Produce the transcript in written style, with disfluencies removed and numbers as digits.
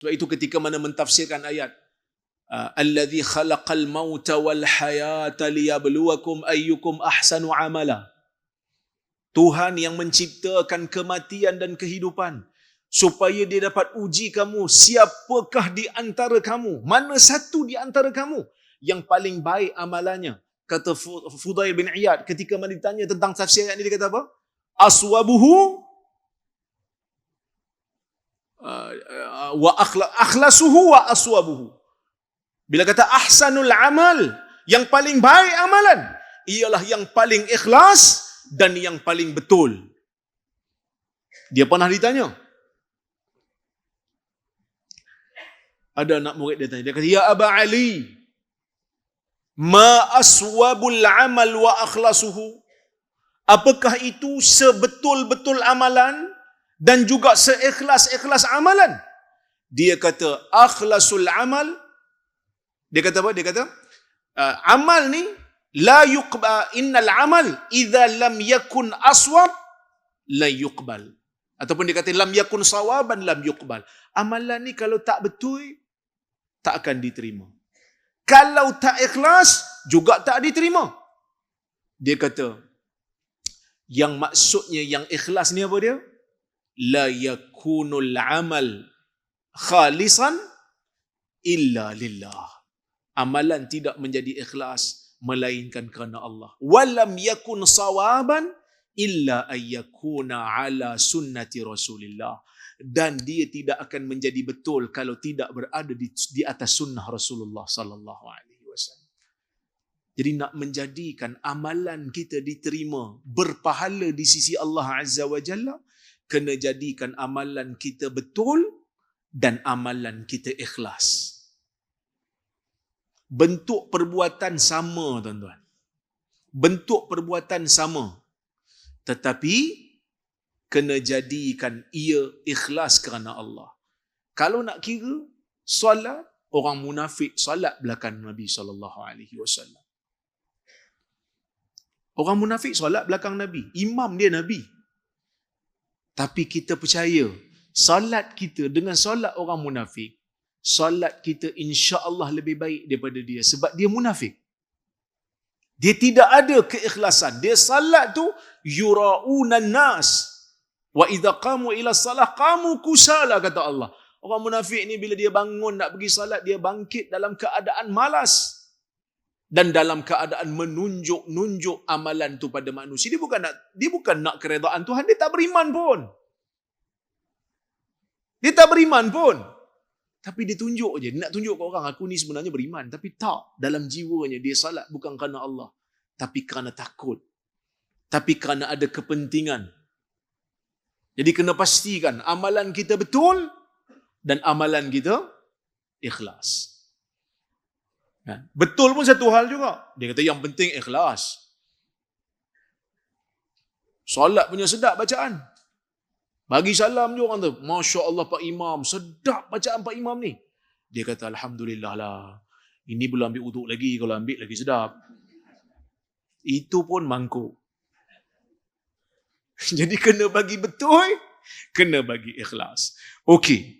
Sebab itu ketika mana mentafsirkan ayat allazi khalaqal mauta wal hayata liyabluwakum ayyukum ahsanu amala. Tuhan yang menciptakan kematian dan kehidupan supaya dia dapat uji kamu, siapakah di antara kamu, mana satu di antara kamu yang paling baik amalannya. Kata Fudail bin Iyad ketika mana ditanya tentang tafsir ayat ini, dia kata apa? Aswabuhu wa akhlasuhu wa aswabuhu. Bila kata ahsanul amal, yang paling baik amalan, ialah yang paling ikhlas dan yang paling betul. Dia pernah ditanya. Ada anak murid dia tanya, dia kata, ya Aba Ali, ma aswabul amal wa akhlasuhu? Apakah itu sebetul-betul amalan dan juga seikhlas-ikhlas amalan? Dia kata, akhlasul amal. Dia kata apa? Dia kata, amal ni, la yuqbal, innal amal, idza lam yakun aswab, la yuqbal. Ataupun dia kata, lam yakun sawaban, lam yuqbal. Amalan ni kalau tak betul, tak akan diterima. Kalau tak ikhlas, juga tak diterima. Dia kata, yang maksudnya yang ikhlas ni apa dia? La yakunul amal khalisan illa lillah. Amalan tidak menjadi ikhlas melainkan kerana Allah. Walam yakun sawaban illa ayyakuna ala sunnati Rasulillah. Dan dia tidak akan menjadi betul kalau tidak berada di atas sunnah Rasulullah sallallahu alaihi wasallam. Jadi nak menjadikan amalan kita diterima, berpahala di sisi Allah Azza wa Jalla, kena jadikan amalan kita betul dan amalan kita ikhlas. Bentuk perbuatan sama, tuan-tuan. Bentuk perbuatan sama. Tetapi kena jadikan ia ikhlas kerana Allah. Kalau nak kira solat, orang munafik solat belakang Nabi SAW. Orang munafik solat belakang Nabi. Imam dia Nabi. Tapi kita percaya, solat kita dengan solat orang munafik, solat kita insya-Allah lebih baik daripada dia. Sebab dia munafik. Dia tidak ada keikhlasan. Dia salat tu yura'unan nas. Wa idza qamu ila salah qamu kusala, kata Allah. Orang munafik ni bila dia bangun nak pergi salat, dia bangkit dalam keadaan malas. Dan dalam keadaan menunjuk-nunjuk amalan tu pada manusia. Dia bukan nak keredaan Tuhan. Dia tak beriman pun. Dia tak beriman pun. Tapi dia tunjuk je. Dia nak tunjuk ke orang, aku ni sebenarnya beriman. Tapi tak. Dalam jiwanya dia salat bukan kerana Allah. Tapi kerana takut. Tapi kerana ada kepentingan. Jadi kena pastikan amalan kita betul dan amalan kita ikhlas. Betul pun satu hal juga. Dia kata yang penting ikhlas. Solat punya sedap bacaan. Bagi salam je orang tu. Masya Allah Pak Imam, sedap bacaan Pak Imam ni. Dia kata Alhamdulillah lah. Ini belum ambil uduk lagi, kalau ambil lagi sedap. Itu pun mangkuk. Jadi kena bagi betul, kena bagi ikhlas. Okey.